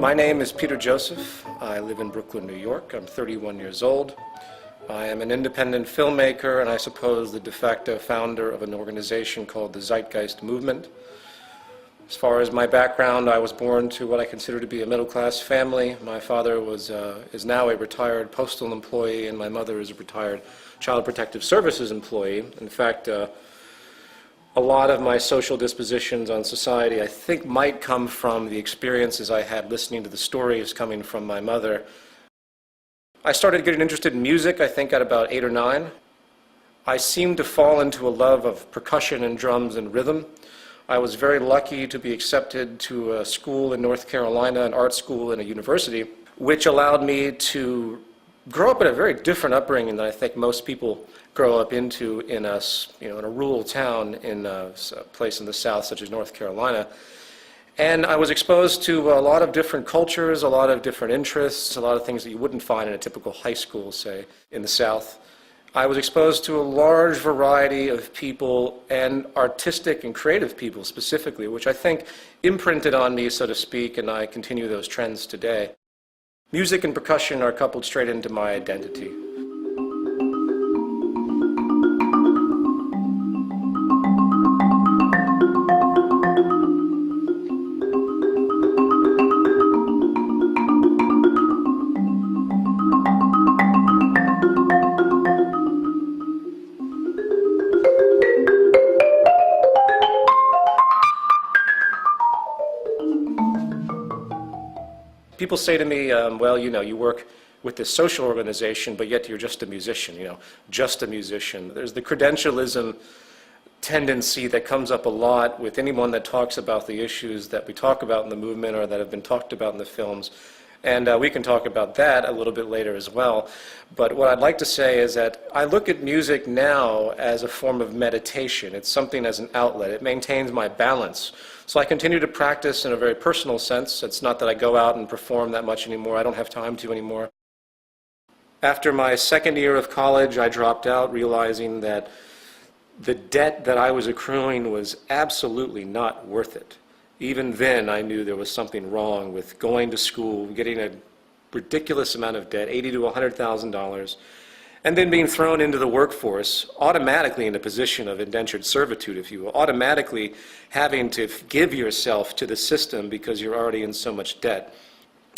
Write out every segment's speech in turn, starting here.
My name is Peter Joseph. I live in Brooklyn, New York. I'm 31 years old. I am an independent filmmaker and I suppose the de facto founder of an organization called the Zeitgeist Movement. As far as my background, I was born to what I consider to be a middle-class family. My father is now a retired postal employee and my mother is a retired Child Protective Services employee. In fact, a lot of my social dispositions on society, I think, might come from the experiences I had listening to the stories coming from my mother. I started getting interested in music, I think, at about 8 or 9. I seemed to fall into a love of percussion and drums and rhythm. I was very lucky to be accepted to a school in North Carolina, an art school and a university, which allowed me to grow up in a very different upbringing than I think most people grow up into in a rural town in a place in the South, such as North Carolina. And I was exposed to a lot of different cultures, a lot of different interests, a lot of things that you wouldn't find in a typical high school, say, in the South. I was exposed to a large variety of people, and artistic and creative people specifically, which I think imprinted on me, so to speak, and I continue those trends today. Music and percussion are coupled straight into my identity. People say to me, well, you work with this social organization, but yet you're just a musician, just a musician. There's the credentialism tendency that comes up a lot with anyone that talks about the issues that we talk about in the movement or that have been talked about in the films. And we can talk about that a little bit later as well. But what I'd like to say is that I look at music now as a form of meditation. It's something as an outlet. It maintains my balance. So I continue to practice in a very personal sense. It's not that I go out and perform that much anymore. I don't have time to anymore. After my second year of college, I dropped out, realizing that the debt that I was accruing was absolutely not worth it. Even then, I knew there was something wrong with going to school, getting a ridiculous amount of debt, $80,000 to $100,000, and then being thrown into the workforce, automatically in a position of indentured servitude, if you will, automatically having to give yourself to the system because you're already in so much debt.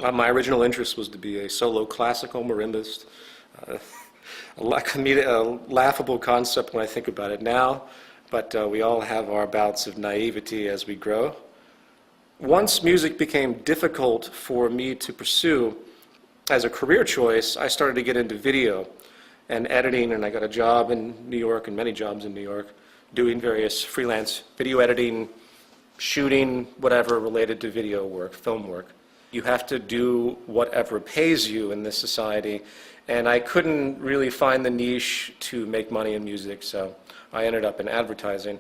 My original interest was to be a solo classical marimbist, a laughable concept when I think about it now, but we all have our bouts of naivety as we grow. Once music became difficult for me to pursue as a career choice, I started to get into video and editing, and I got a job in New York, and many jobs in New York, doing various freelance video editing, shooting, whatever related to video work, film work. You have to do whatever pays you in this society, and I couldn't really find the niche to make money in music, so I ended up in advertising.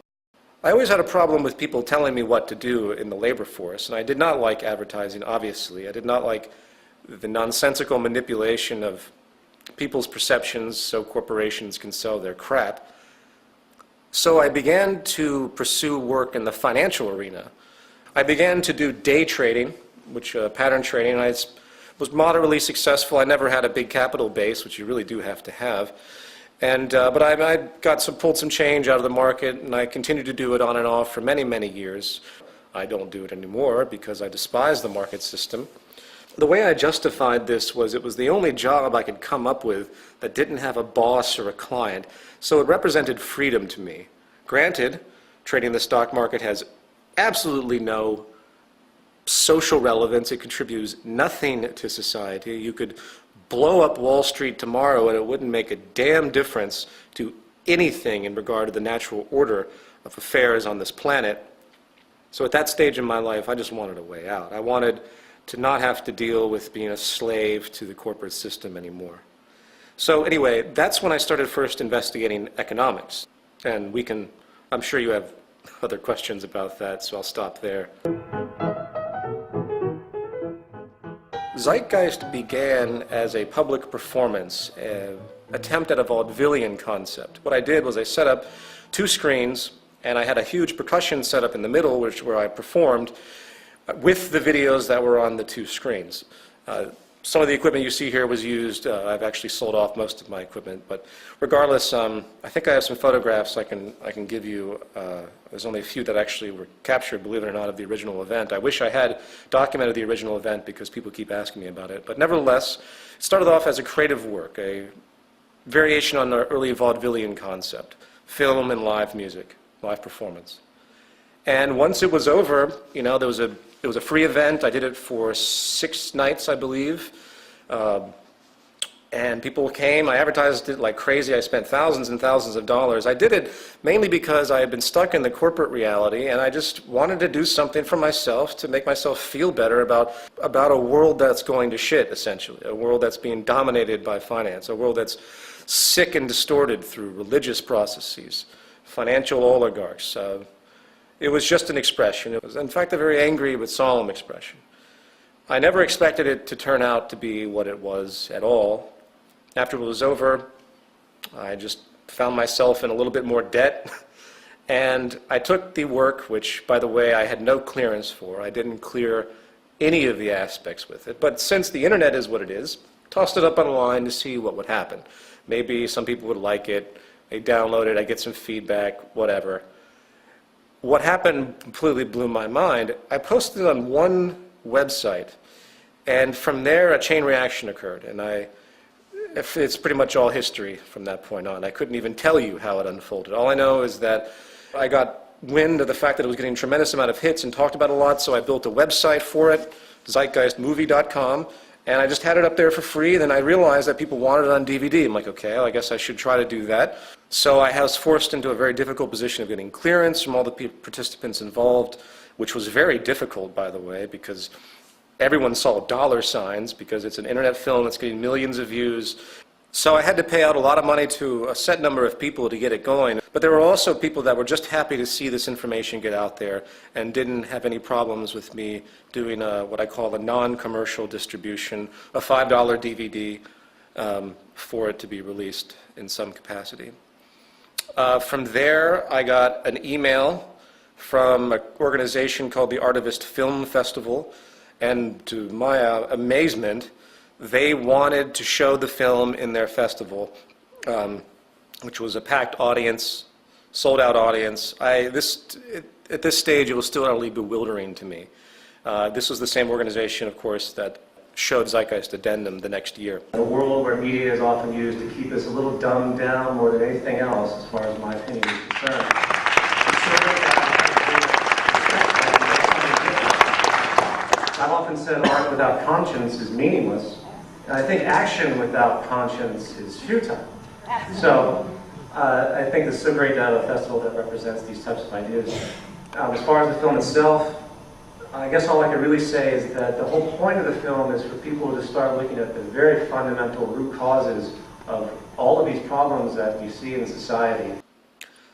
I always had a problem with people telling me what to do in the labor force, and I did not like advertising, obviously. I did not like the nonsensical manipulation of people's perceptions so corporations can sell their crap. So I began to pursue work in the financial arena. I began to do day trading, which pattern trading. I was moderately successful. I never had a big capital base, which you really do have to have. But I pulled some change out of the market, and I continued to do it on and off for many, many years. I don't do it anymore because I despise the market system. The way I justified this was it was the only job I could come up with that didn't have a boss or a client, so it represented freedom to me. Granted, trading the stock market has absolutely no social relevance. It contributes nothing to society. You could blow up Wall Street tomorrow and it wouldn't make a damn difference to anything in regard to the natural order of affairs on this planet. So at that stage in my life, I just wanted a way out. I wanted to not have to deal with being a slave to the corporate system anymore. So anyway, that's when I started first investigating economics. And I'm sure you have other questions about that, so I'll stop there. Zeitgeist began as a public performance, an attempt at a vaudevillian concept. What I did was I set up 2 screens, and I had a huge percussion set up in the middle, where I performed, with the videos that were on the two screens. Some of the equipment you see here was used. I've actually sold off most of my equipment, but regardless, I think I have some photographs I can give you. There's only a few that actually were captured, believe it or not, of the original event. I wish I had documented the original event because people keep asking me about it. But nevertheless, it started off as a creative work, a variation on the early vaudevillian concept, film and live music, live performance. And once it was over, you know, it was a free event. I did it for 6 nights, I believe. And people came. I advertised it like crazy. I spent thousands and thousands of dollars. I did it mainly because I had been stuck in the corporate reality, and I just wanted to do something for myself to make myself feel better about a world that's going to shit, essentially, a world that's being dominated by finance, a world that's sick and distorted through religious processes, financial oligarchs. It was just an expression. It was, in fact, a very angry but solemn expression. I never expected it to turn out to be what it was at all. After it was over, I just found myself in a little bit more debt, and I took the work, which, by the way, I had no clearance for. I didn't clear any of the aspects with it. But since the internet is what it is, tossed it up online to see what would happen. Maybe some people would like it, they download it, I get some feedback, whatever. What happened completely blew my mind. I posted it on one website, and from there a chain reaction occurred, and it's pretty much all history from that point on. I couldn't even tell you how it unfolded. All I know is that I got wind of the fact that it was getting a tremendous amount of hits and talked about it a lot, so I built a website for it, zeitgeistmovie.com, and I just had it up there for free. Then I realized that people wanted it on DVD. I'm like, okay, well, I guess I should try to do that. So I was forced into a very difficult position of getting clearance from all the participants involved, which was very difficult, by the way, because everyone saw dollar signs, because it's an internet film that's getting millions of views. So I had to pay out a lot of money to a set number of people to get it going. But there were also people that were just happy to see this information get out there and didn't have any problems with me doing what I call a non-commercial distribution, a $5 DVD for it to be released in some capacity. From there, I got an email from an organization called the Artivist Film Festival, and to my amazement, they wanted to show the film in their festival, which was a packed audience, sold-out audience. At this stage, it was still utterly bewildering to me. This was the same organization, of course, that showed Zeitgeist Addendum the next year. In a world where media is often used to keep us a little dumbed down more than anything else, as far as my opinion is concerned. I've often said art without conscience is meaningless, and I think action without conscience is futile. So I think this is so great to have a festival that represents these types of ideas. As far as the film itself, I guess all I can really say is that the whole point of the film is for people to start looking at the very fundamental root causes of all of these problems that we see in society.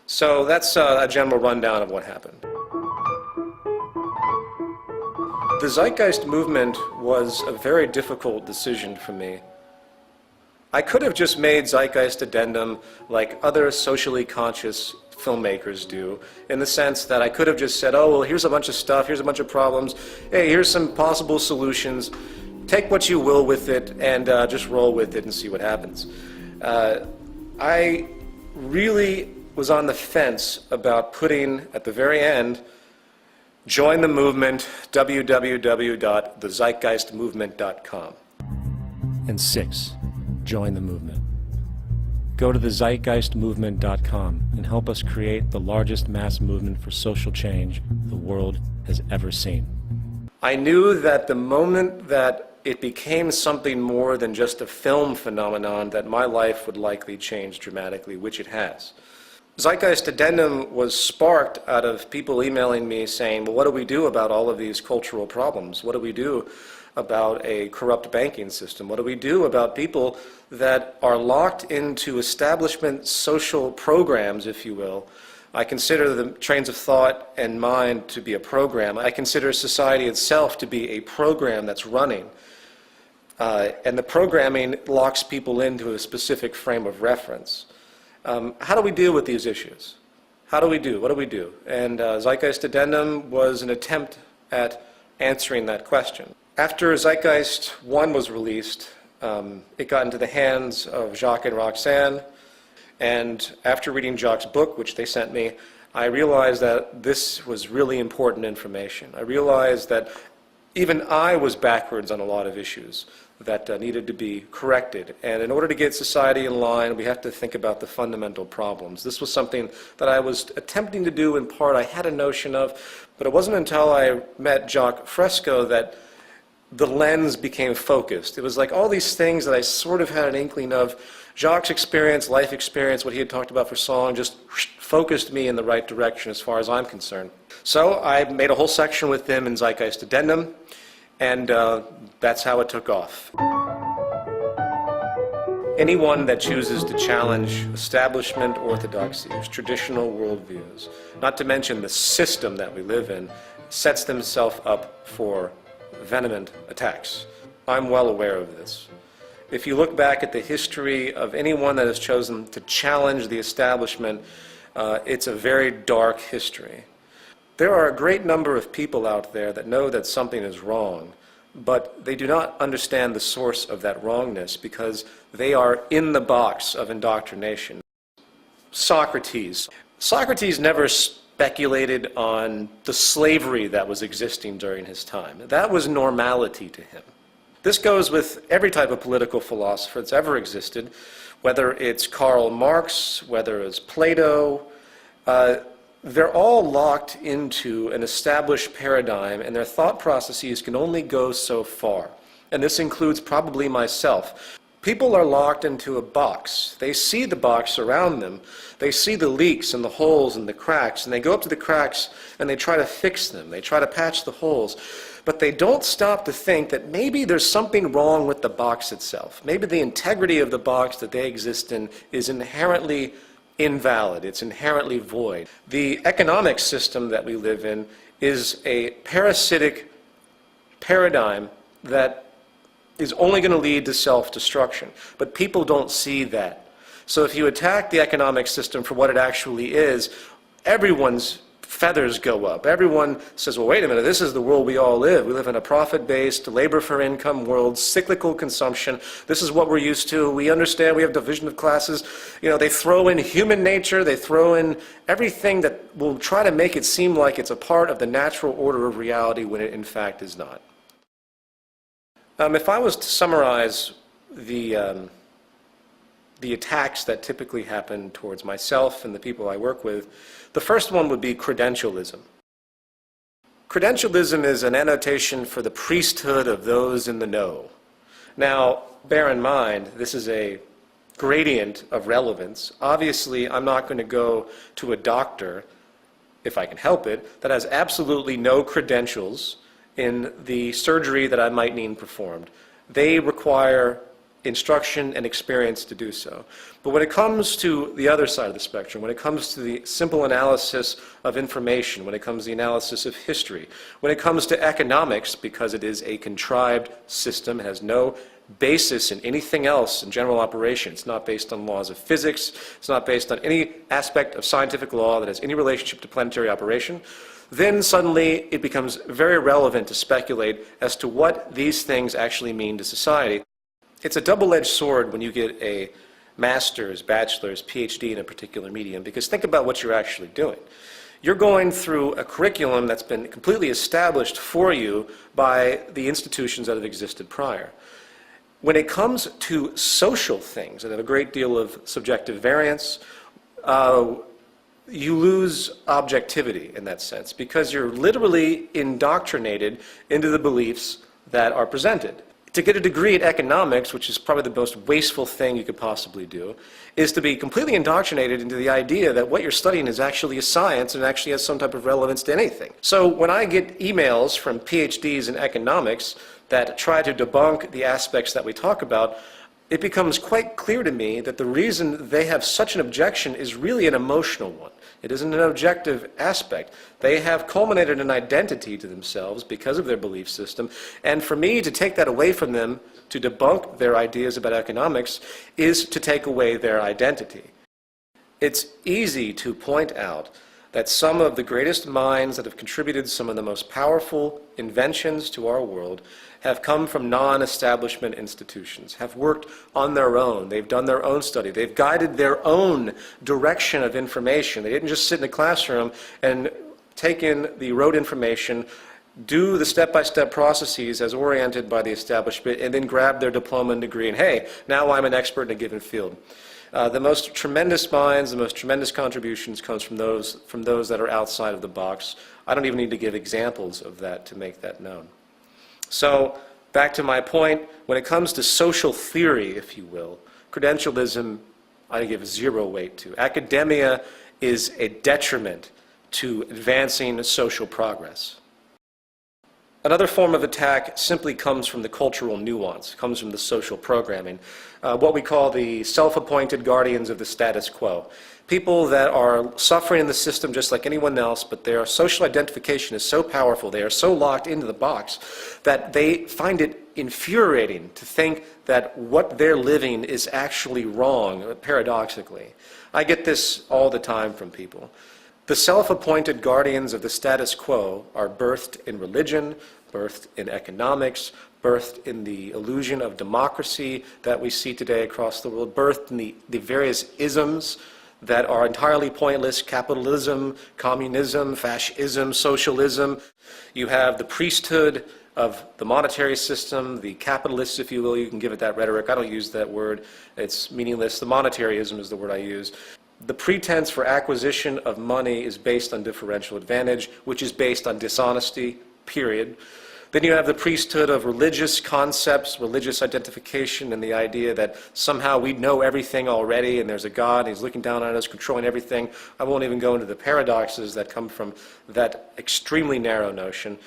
So that's a general rundown of what happened. The Zeitgeist movement was a very difficult decision for me. I could have just made Zeitgeist Addendum like other socially conscious filmmakers do, in the sense that I could have just said, oh, well, here's a bunch of stuff, here's a bunch of problems, hey, here's some possible solutions, take what you will with it, and just roll with it and see what happens. I really was on the fence about putting, at the very end, join the movement, www.thezeitgeistmovement.com. And 6, join the movement. Go to thezeitgeistmovement.com and help us create the largest mass movement for social change the world has ever seen. I knew that the moment that it became something more than just a film phenomenon, that my life would likely change dramatically, which it has. Zeitgeist Addendum was sparked out of people emailing me saying, well, what do we do about all of these cultural problems? What do we do about a corrupt banking system? What do we do about people that are locked into establishment social programs, if you will? I consider the trains of thought and mind to be a program. I consider society itself to be a program that's running. And the programming locks people into a specific frame of reference. How do we deal with these issues? How do we do? What do we do? And Zeitgeist Addendum was an attempt at answering that question. After Zeitgeist 1 was released, it got into the hands of Jacques and Roxanne, and after reading Jacques' book, which they sent me, I realized that this was really important information. I realized that even I was backwards on a lot of issues that needed to be corrected. And in order to get society in line, we have to think about the fundamental problems. This was something that I was attempting to do in part. I had a notion of, but it wasn't until I met Jacques Fresco that the lens became focused. It was like all these things that I sort of had an inkling of. Jacques' experience, life experience, what he had talked about for song, just focused me in the right direction as far as I'm concerned. So I made a whole section with him in Zeitgeist Addendum, and that's how it took off. Anyone that chooses to challenge establishment orthodoxies, traditional worldviews, not to mention the system that we live in, sets themselves up for venomous attacks. I'm well aware of this. If you look back at the history of anyone that has chosen to challenge the establishment, it's a very dark history. There are a great number of people out there that know that something is wrong, but they do not understand the source of that wrongness because they are in the box of indoctrination. Socrates. Socrates never speculated on the slavery that was existing during his time. That was normality to him. This goes with every type of political philosopher that's ever existed, whether it's Karl Marx, whether it's Plato. They're all locked into an established paradigm, and their thought processes can only go so far. And this includes probably myself. People are locked into a box. They see the box around them. They see the leaks and the holes and the cracks, and they go up to the cracks and they try to fix them. They try to patch the holes. But they don't stop to think that maybe there's something wrong with the box itself. Maybe the integrity of the box that they exist in is inherently invalid. It's inherently void. The economic system that we live in is a parasitic paradigm that is only going to lead to self-destruction. But people don't see that. So if you attack the economic system for what it actually is, everyone's feathers go up. Everyone says, well, wait a minute, this is the world we all live. We live in a profit-based, labor-for-income world, cyclical consumption. This is what we're used to. We understand we have division of classes. You know, they throw in human nature. They throw in everything that will try to make it seem like it's a part of the natural order of reality when it in fact is not. If I was to summarize the attacks that typically happen towards myself and the people I work with, the first one would be credentialism. Credentialism is an annotation for the priesthood of those in the know. Now, bear in mind, this is a gradient of relevance. Obviously, I'm not going to go to a doctor, if I can help it, that has absolutely no credentials in the surgery that I might need performed. They require instruction and experience to do so. But when it comes to the other side of the spectrum, when it comes to the simple analysis of information, when it comes to the analysis of history, when it comes to economics, because it is a contrived system, it has no basis in anything else in general operation. It's not based on laws of physics. It's not based on any aspect of scientific law that has any relationship to planetary operation. Then suddenly it becomes very relevant to speculate as to what these things actually mean to society. It's a double-edged sword when you get a master's, bachelor's, PhD in a particular medium, because think about what you're actually doing. You're going through a curriculum that's been completely established for you by the institutions that have existed prior. When it comes to social things that have a great deal of subjective variance, you lose objectivity in that sense, because you're literally indoctrinated into the beliefs that are presented. To get a degree in economics, which is probably the most wasteful thing you could possibly do, is to be completely indoctrinated into the idea that what you're studying is actually a science and actually has some type of relevance to anything. So when I get emails from PhDs in economics that try to debunk the aspects that we talk about, it becomes quite clear to me that the reason they have such an objection is really an emotional one. It isn't an objective aspect. They have culminated an identity to themselves because of their belief system, and for me to take that away from them, to debunk their ideas about economics, is to take away their identity. It's easy to point out that some of the greatest minds that have contributed some of the most powerful inventions to our world have come from non-establishment institutions, have worked on their own. They've done their own study. They've guided their own direction of information. They didn't just sit in a classroom and take in the rote information, do the step-by-step processes as oriented by the establishment, and then grab their diploma and degree, and hey, now I'm an expert in a given field. The most tremendous minds, the most tremendous contributions comes from those that are outside of the box. I don't even need to give examples of that to make that known. So, back to my point, when it comes to social theory, if you will, credentialism I give zero weight to. Academia is a detriment to advancing social progress. Another form of attack simply comes from the cultural nuance, comes from the social programming, what we call the self-appointed guardians of the status quo. People that are suffering in the system just like anyone else, but their social identification is so powerful, they are so locked into the box, that they find it infuriating to think that what they're living is actually wrong, paradoxically. I get this all the time from people. The self-appointed guardians of the status quo are birthed in religion, birthed in economics, birthed in the illusion of democracy that we see today across the world, birthed in the various isms that are entirely pointless: capitalism, communism, fascism, socialism. You have the priesthood of the monetary system, the capitalists, if you will. You can give it that rhetoric. I don't use that word. It's meaningless. The monetaryism is the word I use. The pretense for acquisition of money is based on differential advantage, which is based on dishonesty, period. Then you have the priesthood of religious concepts, religious identification, and the idea that somehow we know everything already and there's a God, and he's looking down on us, controlling everything. I won't even go into the paradoxes that come from that extremely narrow notion.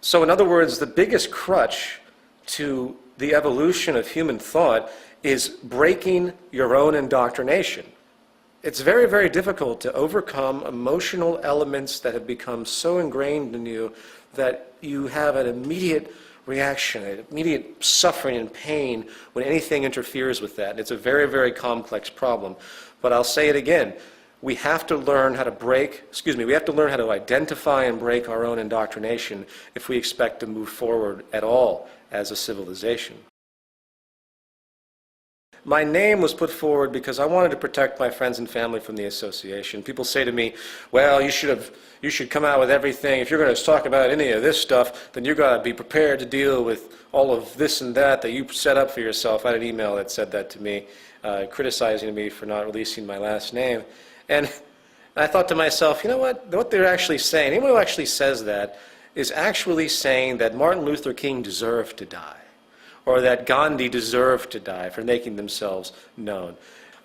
So in other words, the biggest crutch to the evolution of human thought is breaking your own indoctrination. It's very, very difficult to overcome emotional elements that have become so ingrained in you that you have an immediate reaction, an immediate suffering and pain when anything interferes with that. And it's a very, very complex problem. But I'll say it again. We have to learn how to identify and break our own indoctrination if we expect to move forward at all as a civilization. My name was put forward because I wanted to protect my friends and family from the association. People say to me, well, you should come out with everything. If you're going to talk about any of this stuff, then you've got to be prepared to deal with all of this and that you set up for yourself. I had an email that said that to me, criticizing me for not releasing my last name. And I thought to myself, you know what they're actually saying, anyone who actually says that is actually saying that Martin Luther King deserved to die, or that Gandhi deserved to die for making themselves known.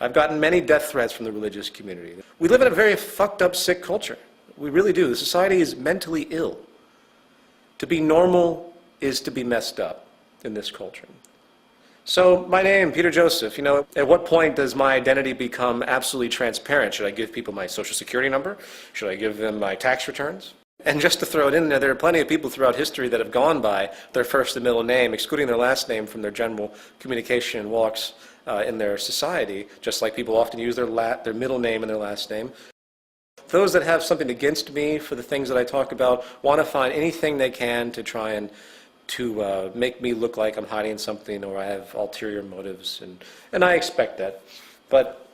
I've gotten many death threats from the religious community. We live in a very fucked up, sick culture. We really do. The society is mentally ill. To be normal is to be messed up in this culture. So my name, Peter Joseph, at what point does my identity become absolutely transparent? Should I give people my social security number? Should I give them my tax returns? And just to throw it in there are plenty of people throughout history that have gone by their first and middle name, excluding their last name from their general communication and walks in their society, just like people often use their middle name and their last name. Those that have something against me for the things that I talk about want to find anything they can to try and to make me look like I'm hiding something or I have ulterior motives, and I expect that. But,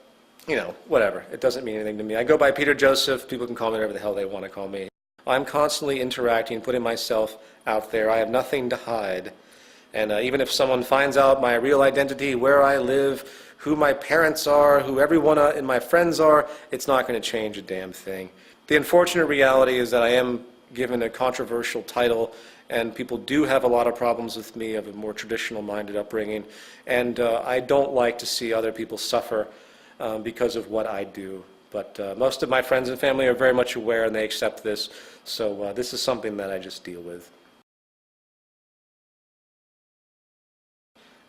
whatever. It doesn't mean anything to me. I go by Peter Joseph. People can call me whatever the hell they want to call me. I'm constantly interacting, putting myself out there. I have nothing to hide. And even if someone finds out my real identity, where I live, who my parents are, who everyone in my friends are, it's not going to change a damn thing. The unfortunate reality is that I am given a controversial title, and people do have a lot of problems with me of a more traditional-minded upbringing. And I don't like to see other people suffer because of what I do. But most of my friends and family are very much aware, and they accept this. So this is something that I just deal with.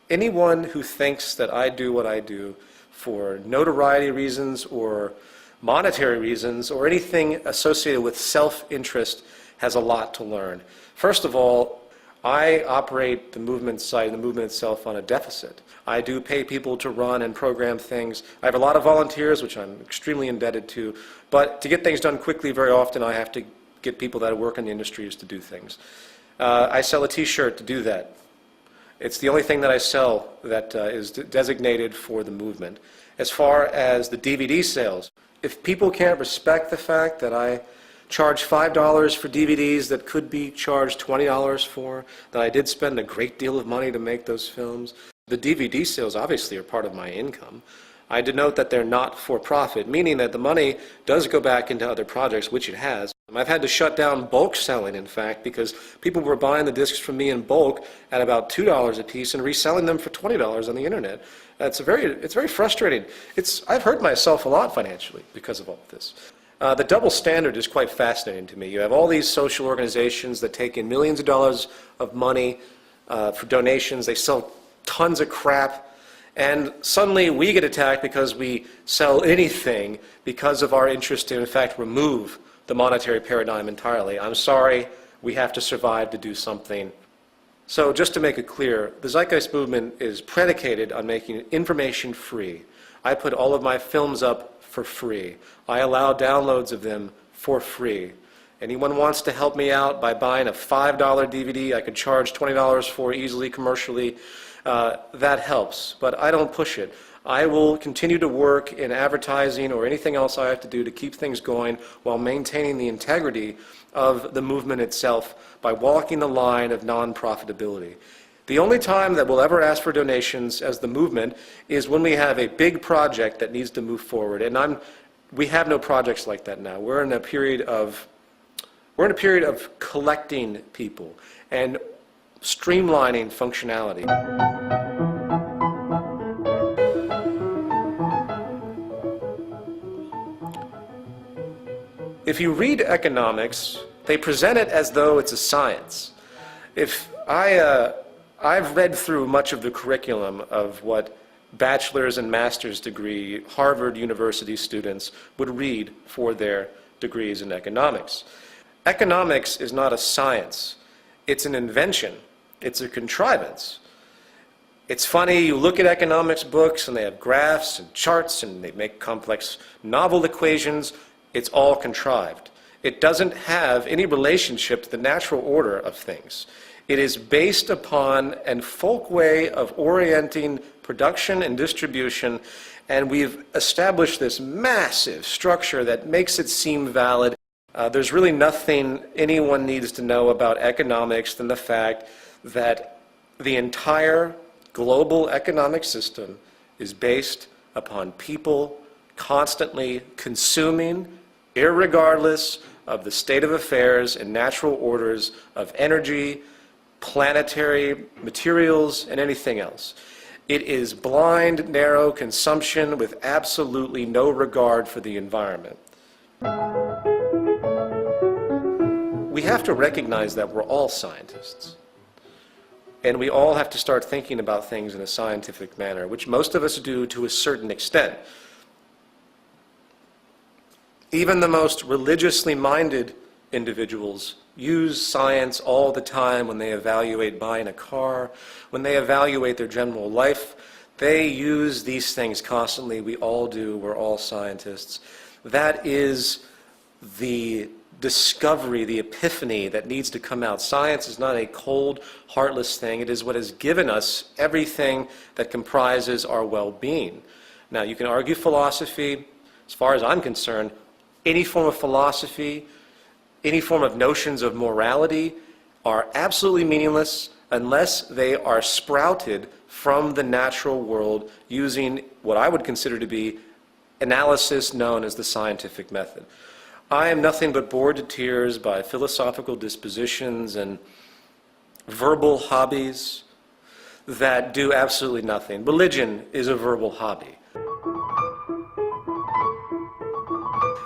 Anyone who thinks that I do what I do for notoriety reasons or monetary reasons or anything associated with self-interest has a lot to learn. First of all, I operate the movement site and the movement itself on a deficit. I do pay people to run and program things. I have a lot of volunteers, which I'm extremely indebted to, but to get things done quickly, very often I have to get people that work in the industries to do things. I sell a t-shirt to do that. It's the only thing that I sell that is designated for the movement. As far as the DVD sales, if people can't respect the fact that I charge $5 for DVDs that could be charged $20 for, that I did spend a great deal of money to make those films, the DVD sales obviously are part of my income. I denote that they're not for profit, meaning that the money does go back into other projects, which it has. I've had to shut down bulk selling, in fact, because people were buying the discs from me in bulk at about $2 a piece and reselling them for $20 on the internet. It's very frustrating. I've hurt myself a lot financially because of all of this. The double standard is quite fascinating to me. You have all these social organizations that take in millions of dollars of money for donations. They sell tons of crap. And suddenly we get attacked because we sell anything because of our interest to, in fact, remove the monetary paradigm entirely. I'm sorry, we have to survive to do something. So just to make it clear, the Zeitgeist movement is predicated on making information free. I put all of my films up for free. I allow downloads of them for free. Anyone wants to help me out by buying a $5 DVD I could charge $20 for easily commercially, that helps, but I don't push it. I will continue to work in advertising or anything else I have to do to keep things going while maintaining the integrity of the movement itself by walking the line of non-profitability. The only time that we'll ever ask for donations as the movement is when we have a big project that needs to move forward, and we have no projects like that now. We're in a period of collecting people and streamlining functionality. If you read economics, they present it as though it's a science. I've read through much of the curriculum of what bachelor's and master's degree Harvard University students would read for their degrees in economics. Economics is not a science. It's an invention. It's a contrivance. It's funny, you look at economics books and they have graphs and charts and they make complex novel equations. It's all contrived. It doesn't have any relationship to the natural order of things. It is based upon a folk way of orienting production and distribution, and we've established this massive structure that makes it seem valid. There's really nothing anyone needs to know about economics than the fact that the entire global economic system is based upon people constantly consuming, irregardless of the state of affairs and natural orders of energy, planetary materials, and anything else. It is blind, narrow consumption with absolutely no regard for the environment. We have to recognize that we're all scientists. And we all have to start thinking about things in a scientific manner, which most of us do to a certain extent. Even the most religiously minded individuals use science all the time when they evaluate buying a car, when they evaluate their general life. They use these things constantly. We all do. We're all scientists. That is the discovery, the epiphany that needs to come out. Science is not a cold, heartless thing. It is what has given us everything that comprises our well-being. Now, you can argue philosophy. As far as I'm concerned, any form of philosophy, any form of notions of morality are absolutely meaningless unless they are sprouted from the natural world using what I would consider to be analysis known as the scientific method. I am nothing but bored to tears by philosophical dispositions and verbal hobbies that do absolutely nothing. Religion is a verbal hobby.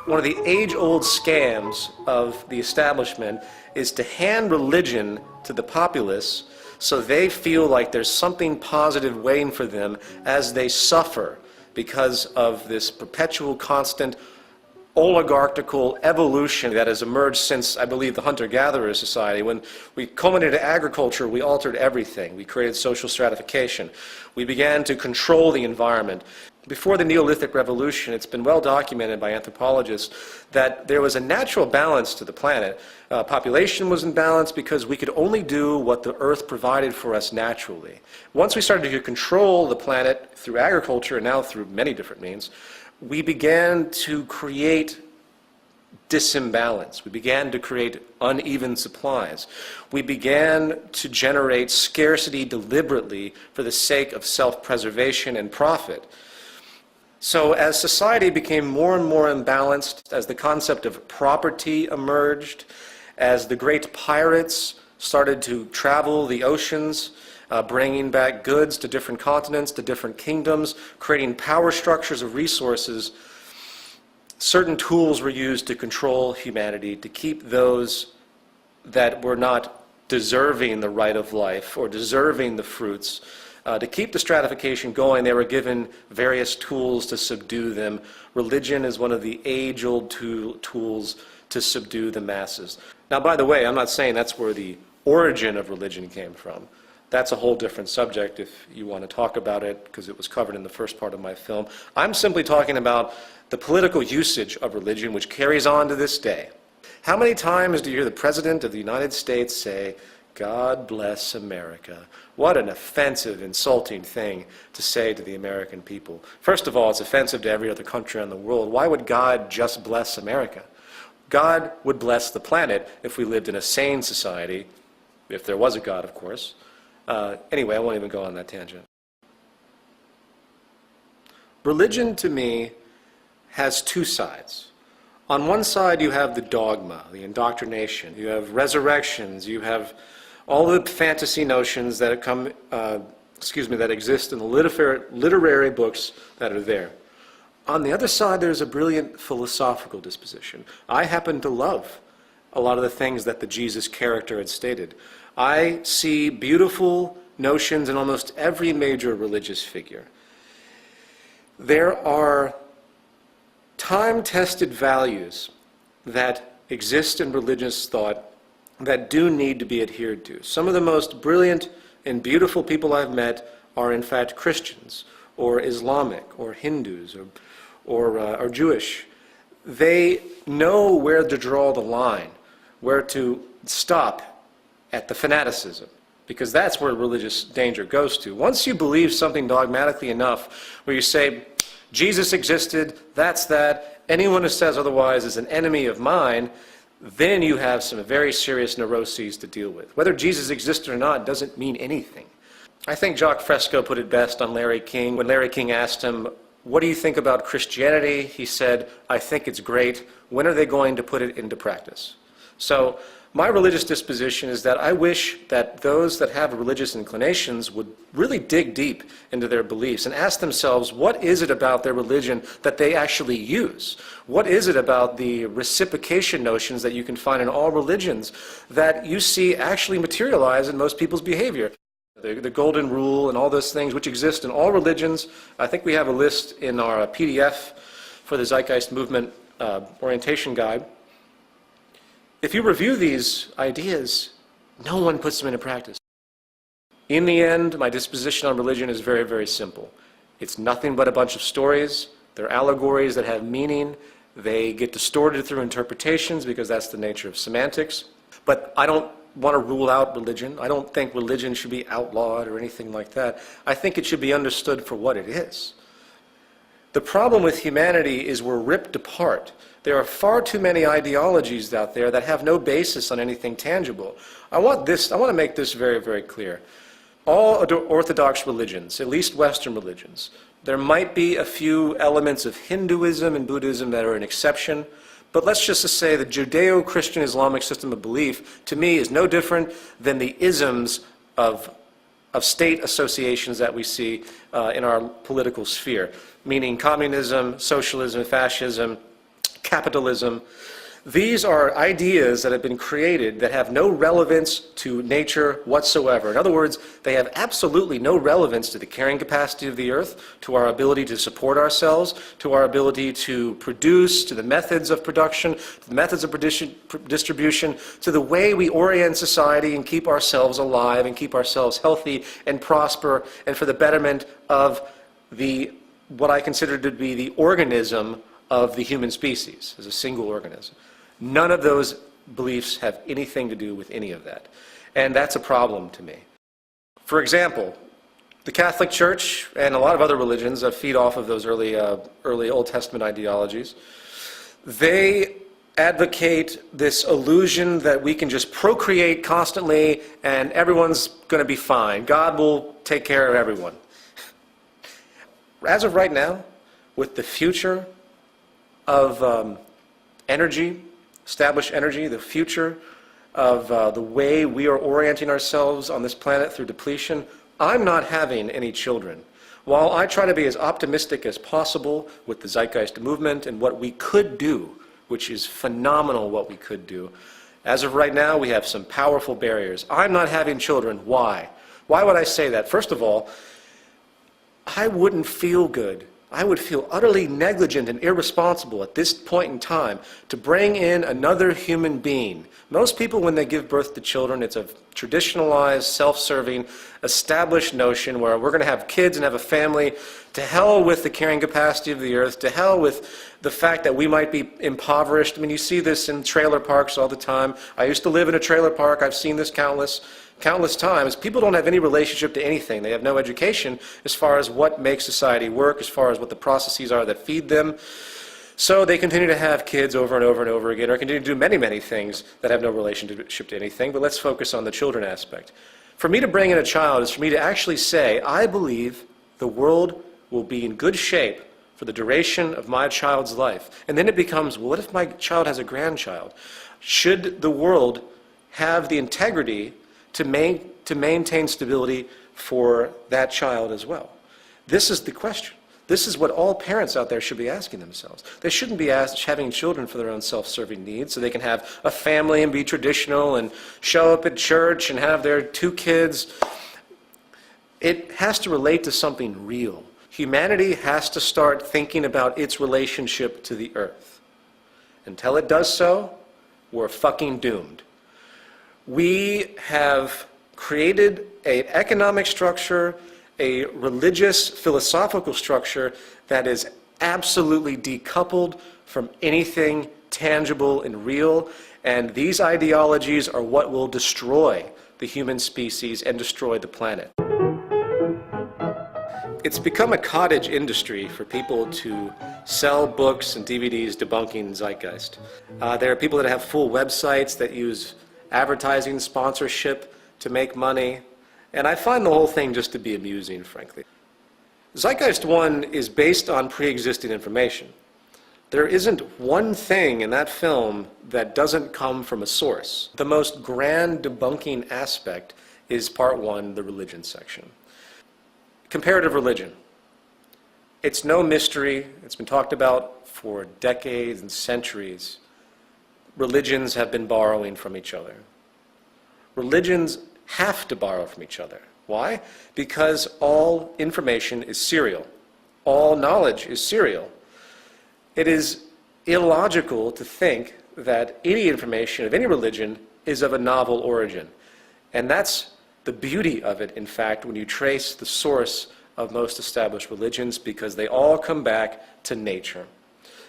One of the age-old scams of the establishment is to hand religion to the populace so they feel like there's something positive waiting for them as they suffer because of this perpetual, constant oligarchical evolution that has emerged since, I believe, the hunter-gatherer society. When we culminated agriculture, we altered everything. We created social stratification. We began to control the environment. Before the Neolithic Revolution, it's been well documented by anthropologists that there was a natural balance to the planet. Population was in balance because we could only do what the earth provided for us naturally. Once we started to control the planet through agriculture, and now through many different means, we began to create disimbalance. We began to create uneven supplies. We began to generate scarcity deliberately for the sake of self-preservation and profit. So as society became more and more imbalanced, as the concept of property emerged, as the great pirates started to travel the oceans, bringing back goods to different continents, to different kingdoms, creating power structures of resources, certain tools were used to control humanity, to keep those that were not deserving the right of life or deserving the fruits. To keep the stratification going, they were given various tools to subdue them. Religion is one of the age-old tools to subdue the masses. Now, by the way, I'm not saying that's where the origin of religion came from. That's a whole different subject if you want to talk about it, because it was covered in the first part of my film. I'm simply talking about the political usage of religion, which carries on to this day. How many times do you hear the President of the United States say, "God bless America"? What an offensive, insulting thing to say to the American people. First of all, it's offensive to every other country in the world. Why would God just bless America? God would bless the planet if we lived in a sane society, if there was a God, of course. Anyway, I won't even go on that tangent. Religion, to me, has two sides. On one side, you have the dogma, the indoctrination. You have resurrections. You have all the fantasy notions that that exist in the literary books that are there. On the other side, there's a brilliant philosophical disposition. I happen to love a lot of the things that the Jesus character had stated. I see beautiful notions in almost every major religious figure. There are time-tested values that exist in religious thought that do need to be adhered to. Some of the most brilliant and beautiful people I've met are in fact Christians, or Islamic, or Hindus, or Jewish. They know where to draw the line, where to stop at the fanaticism, because that's where religious danger goes to. Once you believe something dogmatically enough, where you say, Jesus existed, that's that, anyone who says otherwise is an enemy of mine, then you have some very serious neuroses to deal with. Whether Jesus existed or not doesn't mean anything. I think Jacques Fresco put it best on Larry King. When Larry King asked him, "What do you think about Christianity?" he said, "I think it's great. When are they going to put it into practice?" So my religious disposition is that I wish that those that have religious inclinations would really dig deep into their beliefs and ask themselves, what is it about their religion that they actually use? What is it about the reciprocation notions that you can find in all religions that you see actually materialize in most people's behavior? The golden rule and all those things which exist in all religions. I think we have a list in our PDF for the Zeitgeist Movement orientation guide. If you review these ideas, no one puts them into practice. In the end, my disposition on religion is very, very simple. It's nothing but a bunch of stories. They're allegories that have meaning. They get distorted through interpretations because that's the nature of semantics. But I don't want to rule out religion. I don't think religion should be outlawed or anything like that. I think it should be understood for what it is. The problem with humanity is we're ripped apart. There are far too many ideologies out there that have no basis on anything tangible. I want to make this very, very clear. All Orthodox religions, at least Western religions, there might be a few elements of Hinduism and Buddhism that are an exception, but let's just say the Judeo-Christian Islamic system of belief, to me, is no different than the isms of state associations that we see in our political sphere, meaning communism, socialism, fascism, capitalism. These are ideas that have been created that have no relevance to nature whatsoever. In other words, they have absolutely no relevance to the carrying capacity of the earth, to our ability to support ourselves, to our ability to produce, to the methods of production, to the methods of distribution, to the way we orient society and keep ourselves alive and keep ourselves healthy and prosper, and for the betterment of what I consider to be the organism of the human species as a single organism. None of those beliefs have anything to do with any of that. And that's a problem to me. For example, the Catholic Church and a lot of other religions that feed off of those early Old Testament ideologies, they advocate this illusion that we can just procreate constantly and everyone's going to be fine. God will take care of everyone. As of right now, with the future of energy, established energy, the future of the way we are orienting ourselves on this planet through depletion, I'm not having any children. While I try to be as optimistic as possible with the Zeitgeist movement and what we could do, which is phenomenal what we could do, as of right now we have some powerful barriers. I'm not having children. Why? Why would I say that? First of all, I wouldn't feel good. I would feel utterly negligent and irresponsible at this point in time to bring in another human being. Most people, when they give birth to children, it's a traditionalized, self-serving, established notion where we're going to have kids and have a family. To hell with the carrying capacity of the earth. To hell with the fact that we might be impoverished. I mean, you see this in trailer parks all the time. I used to live in a trailer park. I've seen this countless times. People don't have any relationship to anything. They have no education as far as what makes society work, as far as what the processes are that feed them. So they continue to have kids over and over and over again, or continue to do many, many things that have no relationship to anything. But let's focus on the children aspect. For me to bring in a child is for me to actually say, I believe the world will be in good shape for the duration of my child's life. And then it becomes, well, what if my child has a grandchild? Should the world have the integrity to maintain stability for that child as well? This is the question. This is what all parents out there should be asking themselves. They shouldn't be having children for their own self-serving needs so they can have a family and be traditional and show up at church and have their 2 kids. It has to relate to something real. Humanity has to start thinking about its relationship to the earth. Until it does so, we're fucking doomed. We have created an economic structure, a religious, philosophical structure that is absolutely decoupled from anything tangible and real, and these ideologies are what will destroy the human species and destroy the planet. It's become a cottage industry for people to sell books and DVDs debunking Zeitgeist. There are people that have full websites that use advertising sponsorship to make money, and I find the whole thing just to be amusing, frankly. Zeitgeist 1 is based on pre-existing information. There isn't one thing in that film that doesn't come from a source. The most grand debunking aspect is part 1, the religion section. Comparative religion. It's no mystery. It's been talked about for decades and centuries. Religions have been borrowing from each other. Religions have to borrow from each other. Why? Because all information is serial. All knowledge is serial. It is illogical to think that any information of any religion is of a novel origin. And that's the beauty of it, in fact, when you trace the source of most established religions, because they all come back to nature.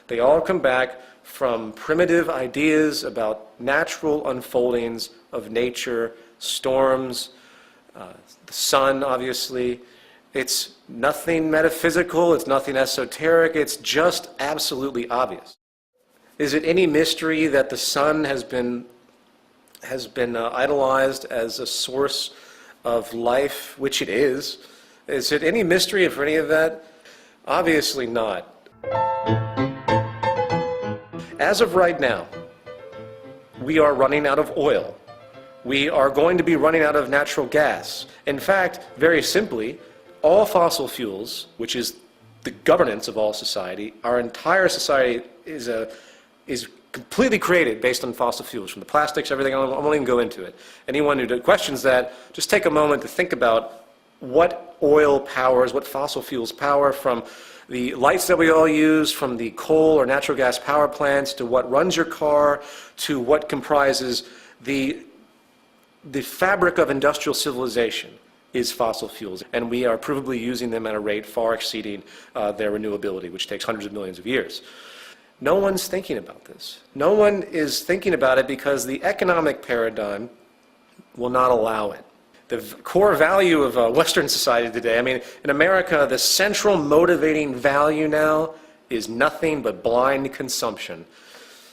They all come back from primitive ideas about natural unfoldings of nature, storms, the sun, obviously. It's nothing metaphysical, it's nothing esoteric, it's just absolutely obvious. Is it any mystery that the sun has been idolized as a source of life, which it is? Is it any mystery for any of that? Obviously not. As of right now, we are running out of oil. We are going to be running out of natural gas. In fact, very simply, all fossil fuels, which is the governance of all society, our entire society is completely created based on fossil fuels, from the plastics, everything. I won't even go into it. Anyone who questions that, just take a moment to think about what oil powers, what fossil fuels power, from the lights that we all use, from the coal or natural gas power plants, to what runs your car, to what comprises the fabric of industrial civilization is fossil fuels. And we are provably using them at a rate far exceeding their renewability, which takes hundreds of millions of years. No one's thinking about this. No one is thinking about it because the economic paradigm will not allow it. The core value of Western society today, I mean, in America, the central motivating value now is nothing but blind consumption.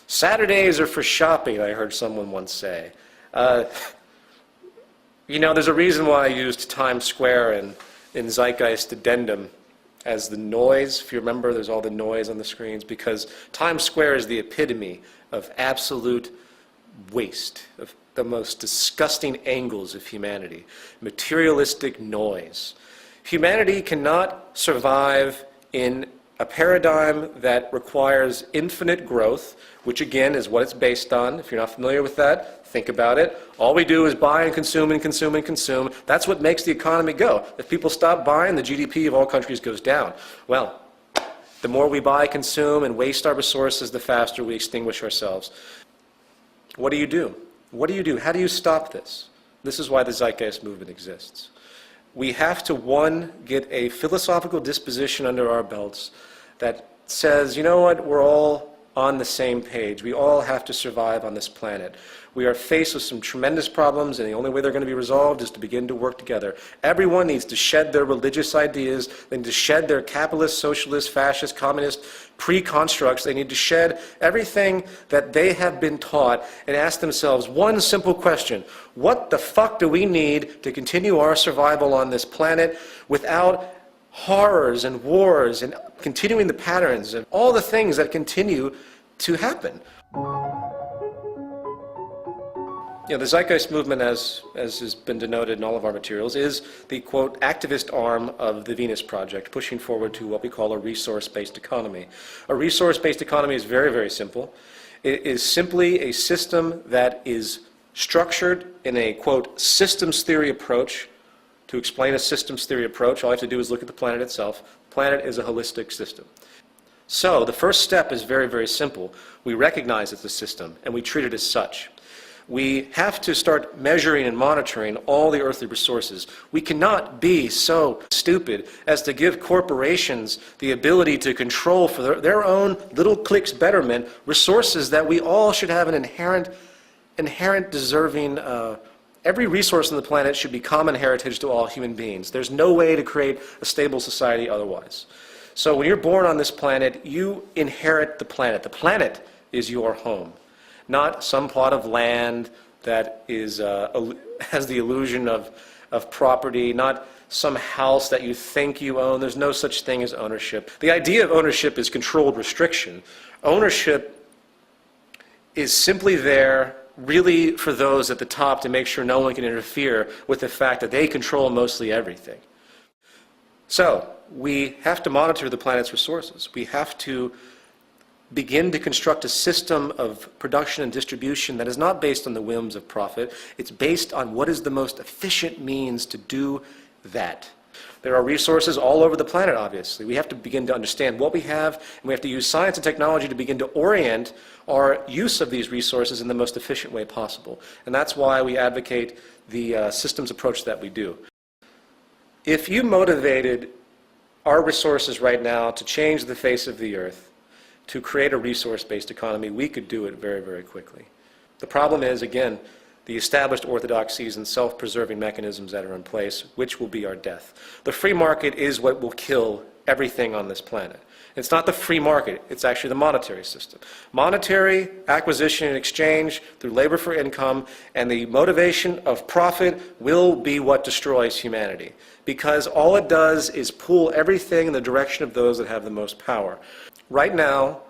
Saturdays are for shopping, I heard someone once say. You know, there's a reason why I used Times Square in Zeitgeist Addendum as the noise. If you remember, there's all the noise on the screens, because Times Square is the epitome of absolute waste, of the most disgusting angles of humanity, materialistic noise. Humanity cannot survive in a paradigm that requires infinite growth, which again is what it's based on. If you're not familiar with that, think about it. All we do is buy and consume and consume and consume. That's what makes the economy go. If people stop buying, the GDP of all countries goes down. Well, the more we buy, consume, and waste our resources, the faster we extinguish ourselves. What do you do? What do you do? How do you stop this? This is why the Zeitgeist movement exists. We have to, one, get a philosophical disposition under our belts that says, you know what, we're all on the same page. We all have to survive on this planet. We are faced with some tremendous problems, and the only way they're going to be resolved is to begin to work together. Everyone needs to shed their religious ideas. They need to shed their capitalist, socialist, fascist, communist pre-constructs. They need to shed everything that they have been taught and ask themselves one simple question: what the fuck do we need to continue our survival on this planet without horrors and wars and continuing the patterns and all the things that continue to happen? You know, the Zeitgeist movement, as has been denoted in all of our materials, is the, quote, activist arm of the Venus Project, pushing forward to what we call a resource-based economy. A resource-based economy is very, very simple. It is simply a system that is structured in a, quote, systems theory approach. To explain a systems theory approach, all you have to do is look at the planet itself. The planet is a holistic system. So the first step is very, very simple. We recognize it's a system, and we treat it as such. We have to start measuring and monitoring all the earthly resources. We cannot be so stupid as to give corporations the ability to control for their own little clique's betterment resources that we all should have an inherent deserving. Every resource on the planet should be common heritage to all human beings. There's no way to create a stable society otherwise. So when you're born on this planet, you inherit the planet. The planet is your home. Not some plot of land that is, has the illusion of property, not some house that you think you own. There's no such thing as ownership. The idea of ownership is controlled restriction. Ownership is simply there really for those at the top to make sure no one can interfere with the fact that they control mostly everything. So we have to monitor the planet's resources. We have to begin to construct a system of production and distribution that is not based on the whims of profit. It's based on what is the most efficient means to do that. There are resources all over the planet, obviously. We have to begin to understand what we have, and we have to use science and technology to begin to orient our use of these resources in the most efficient way possible. And that's why we advocate the systems approach that we do. If you motivated our resources right now to change the face of the earth, to create a resource-based economy, we could do it very, very quickly. The problem is, again, the established orthodoxies and self-preserving mechanisms that are in place, which will be our death. The free market is what will kill everything on this planet. It's not the free market, it's actually the monetary system. Monetary acquisition and exchange through labor for income and the motivation of profit will be what destroys humanity, because all it does is pull everything in the direction of those that have the most power. Right now,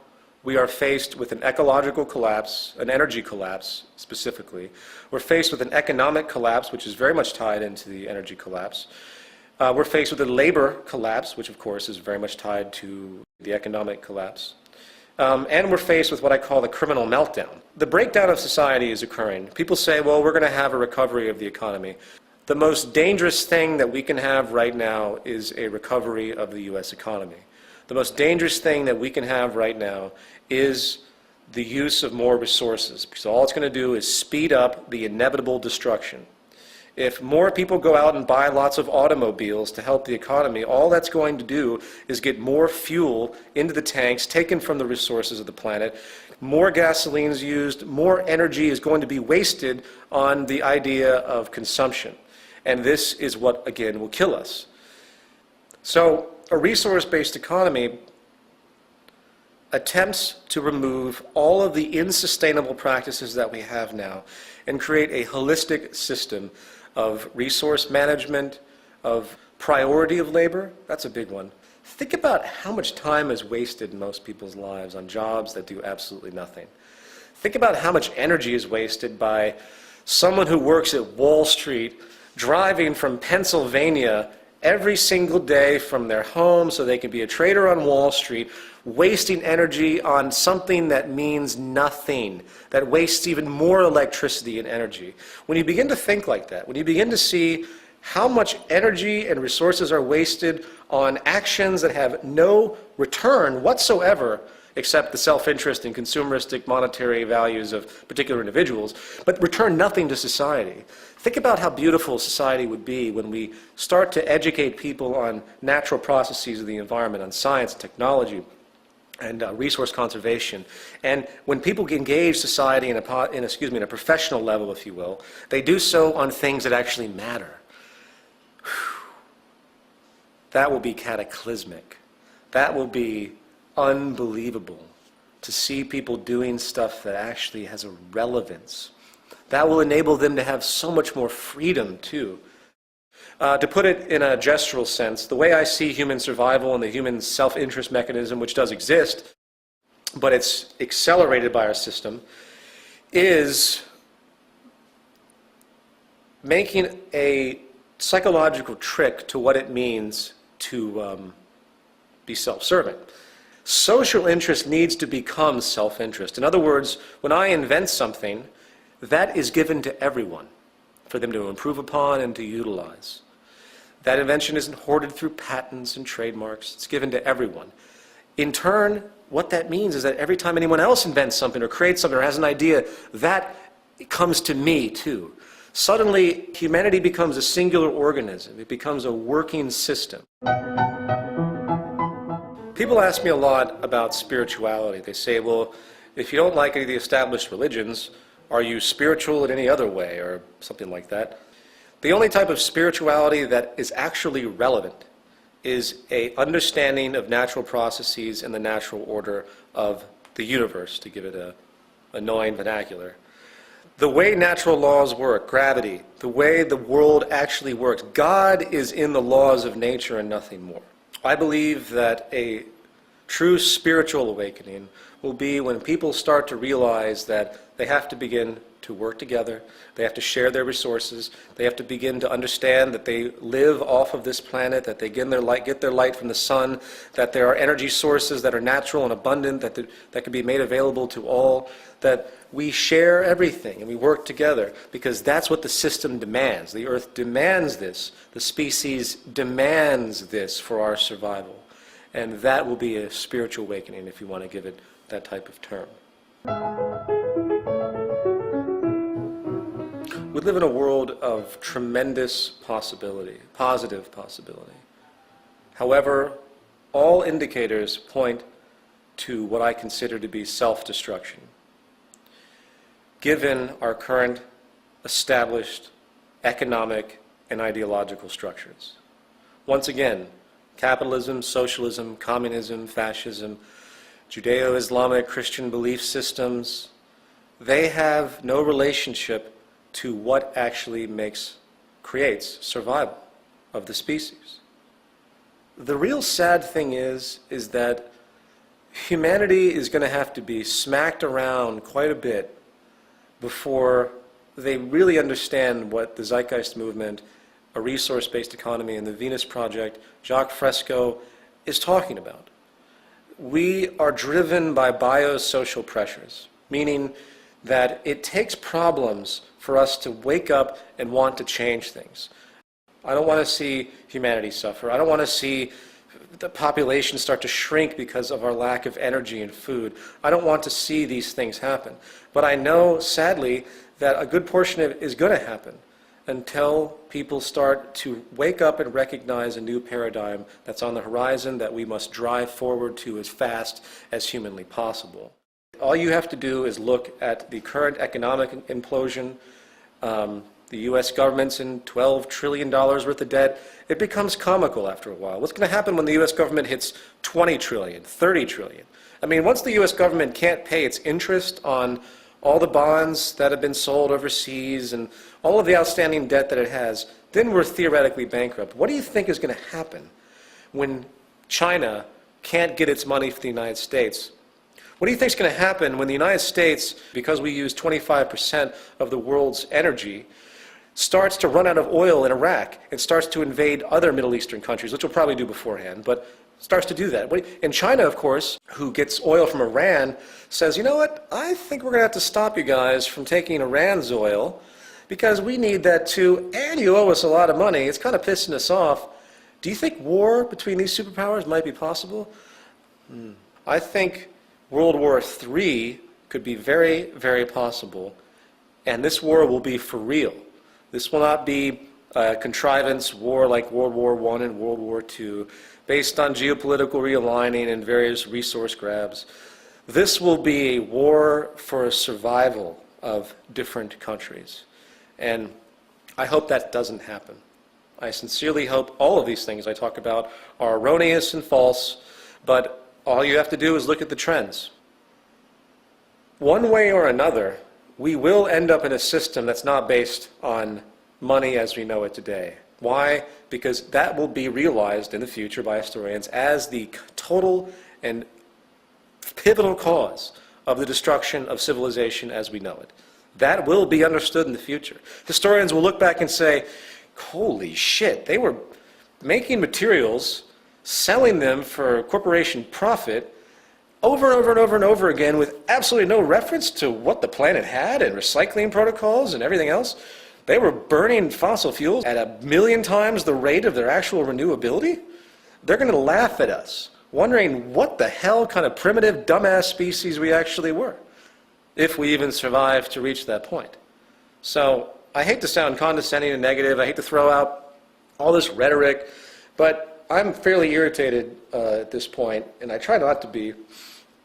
we are faced with an ecological collapse, an energy collapse specifically. We're faced with an economic collapse, which is very much tied into the energy collapse. We're faced with a labor collapse, which of course is very much tied to the economic collapse. And we're faced with what I call the criminal meltdown. The breakdown of society is occurring. People say, well, we're going to have a recovery of the economy. The most dangerous thing that we can have right now is a recovery of the U.S. economy. The most dangerous thing that we can have right now is the use of more resources, because all it's going to do is speed up the inevitable destruction. If more people go out and buy lots of automobiles to help the economy, all that's going to do is get more fuel into the tanks taken from the resources of the planet. More gasoline is used, more energy is going to be wasted on the idea of consumption. And this is what, again, will kill us. So a resource-based economy attempts to remove all of the unsustainable practices that we have now and create a holistic system of resource management, of priority of labor. That's a big one. Think about how much time is wasted in most people's lives on jobs that do absolutely nothing. Think about how much energy is wasted by someone who works at Wall Street driving from Pennsylvania every single day from their home so they can be a trader on Wall Street, wasting energy on something that means nothing, that wastes even more electricity and energy. When you begin to think like that, when you begin to see how much energy and resources are wasted on actions that have no return whatsoever except the self-interest and consumeristic monetary values of particular individuals, but return nothing to society. Think about how beautiful society would be when we start to educate people on natural processes of the environment, on science, technology, and resource conservation. And when people engage society in a professional level, if you will, they do so on things that actually matter. That will be cataclysmic. That will be unbelievable to see people doing stuff that actually has a relevance. That will enable them to have so much more freedom, too. To put it in a gestural sense, the way I see human survival and the human self-interest mechanism, which does exist, but it's accelerated by our system, is making a psychological trick to what it means to be self-serving. Social interest needs to become self-interest. In other words, when I invent something, that is given to everyone for them to improve upon and to utilize. That invention isn't hoarded through patents and trademarks. It's given to everyone. In turn, what that means is that every time anyone else invents something or creates something or has an idea, that comes to me too. Suddenly, humanity becomes a singular organism. It becomes a working system. People ask me a lot about spirituality. They say, well, if you don't like any of the established religions, are you spiritual in any other way, or something like that? The only type of spirituality that is actually relevant is an understanding of natural processes and the natural order of the universe, to give it a annoying vernacular. The way natural laws work, gravity, the way the world actually works, God is in the laws of nature and nothing more. I believe that a true spiritual awakening will be when people start to realize that they have to begin to work together, they have to share their resources, they have to begin to understand that they live off of this planet, that they get their light from the sun, that there are energy sources that are natural and abundant, that can be made available to all, that we share everything and we work together because that's what the system demands. The earth demands this. The species demands this for our survival. And that will be a spiritual awakening, if you want to give it that type of term. We live in a world of tremendous possibility, positive possibility. However, all indicators point to what I consider to be self-destruction, given our current established economic and ideological structures. Once again, capitalism, socialism, communism, fascism, Judeo-Islamic Christian belief systems, they have no relationship to what actually creates survival of the species. The real sad thing is that humanity is going to have to be smacked around quite a bit before they really understand what the Zeitgeist movement, a resource-based economy, and the Venus Project, Jacques Fresco, is talking about. we are driven by biosocial pressures, meaning that it takes problems for us to wake up and want to change things. I don't want to see humanity suffer. I don't want to see the population start to shrink because of our lack of energy and food. I don't want to see these things happen. But I know, sadly, that a good portion of it is going to happen until people start to wake up and recognize a new paradigm that's on the horizon that we must drive forward to as fast as humanly possible. All you have to do is look at the current economic implosion. The U.S. government's in $12 trillion worth of debt. It becomes comical after a while. What's going to happen when the U.S. government hits 20 trillion, 30 trillion? I mean, once the U.S. government can't pay its interest on all the bonds that have been sold overseas and all of the outstanding debt that it has, then we're theoretically bankrupt. What do you think is going to happen when China can't get its money from the United States? What do you think is going to happen when the United States, because we use 25% of the world's energy, starts to run out of oil in Iraq and starts to invade other Middle Eastern countries, which we'll probably do beforehand, but starts to do that? And China, of course, who gets oil from Iran, says, you know what, I think we're going to have to stop you guys from taking Iran's oil because we need that too, and you owe us a lot of money. It's kind of pissing us off. Do you think war between these superpowers might be possible? I think World War III could be very, very possible, and this war will be for real. This will not be a contrivance war like World War I and World War II, based on geopolitical realigning and various resource grabs. This will be a war for survival of different countries. And I hope that doesn't happen. I sincerely hope all of these things I talk about are erroneous and false, but all you have to do is look at the trends. One way or another, we will end up in a system that's not based on money as we know it today. Why? Because that will be realized in the future by historians as the total and pivotal cause of the destruction of civilization as we know it. That will be understood in the future. Historians will look back and say, holy shit, they were making materials, selling them for corporation profit, over and over and over and over again with absolutely no reference to what the planet had and recycling protocols and everything else. They were burning fossil fuels at 1,000,000 times the rate of their actual renewability. They're going to laugh at us, wondering what the hell kind of primitive, dumbass species we actually were, if we even survived to reach that point. So I hate to sound condescending and negative. I hate to throw out all this rhetoric, but I'm fairly irritated at this point, and I try not to be.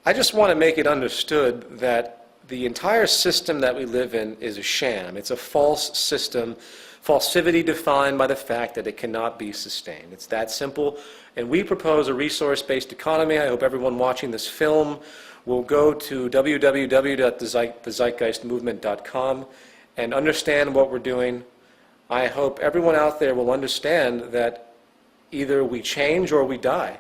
I just want to make it understood that the entire system that we live in is a sham. It's a false system, falsivity defined by the fact that it cannot be sustained. It's that simple. And we propose a resource-based economy. I hope everyone watching this film will go to www.thezeitgeistmovement.com and understand what we're doing. I hope everyone out there will understand that either we change or we die.